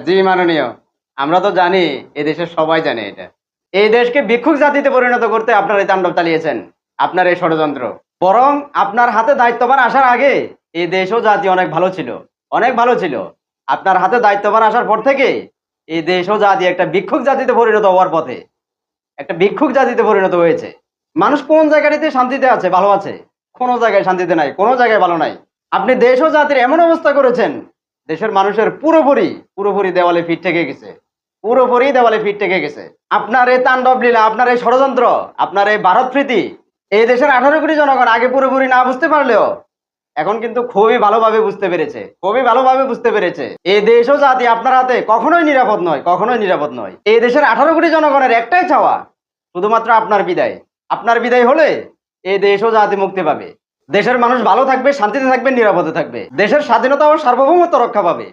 জি মাননীয়, আমরা তো জানি, এই দেশের সবাই জানে এটা। এই দেশকে ভিক্ষুক জাতিতে পরিণত করতে আপনার এই তাণ্ডব চালিয়েছেন, আপনার এই ষড়যন্ত্র। বরং আপনার হাতে দায়িত্বভার আসার আগে এই দেশ ও জাতি অনেক ভালো ছিল, অনেক ভালো ছিল। আপনার হাতে দায়িত্বভার আসার পর থেকে এই দেশ ও জাতি একটা ভিক্ষুক জাতিতে পরিণত হওয়ার পথে, একটা ভিক্ষুক জাতিতে পরিণত হয়েছে। মানুষ কোন জায়গাটিতে শান্তিতে আছে, ভালো আছে? কোনো জায়গায় শান্তিতে নাই, কোনো জায়গায় ভালো নাই। আপনি দেশ ও জাতির এমন অবস্থা করেছেন, দেশের মানুষের পুরোপুরি পুরোপুরি দেওয়ালে পিঠ থেকে গেছে, পুরোপুরি দেওয়ালে পিঠ থেকে গেছে। আপনার এই তাণ্ডব লীলা, আপনার এই ষড়যন্ত্র, আপনার এই ভারত প্রীতি, এই দেশের 18 কোটি জনগণ আগে পুরোপুরি না বুঝতে পারলেও এখন কিন্তু খুবই ভালোভাবে বুঝতে পেরেছে, খুবই ভালোভাবে বুঝতে পেরেছে। এই দেশ ও জাতি আপনার হাতে কখনোই নিরাপদ নয়, কখনোই নিরাপদ নয়। এই দেশের 18 কোটি জনগণের একটাই চাওয়া, শুধুমাত্র আপনার বিদায়। আপনার বিদায় হলে এই দেশ ও জাতি মুক্তি পাবে, দেশের মানুষ ভালো থাকবে, শান্তিতে থাকবে, নিরাপদে থাকবে, দেশের স্বাধীনতা ও সার্বভৌমত্ব রক্ষা পাবে।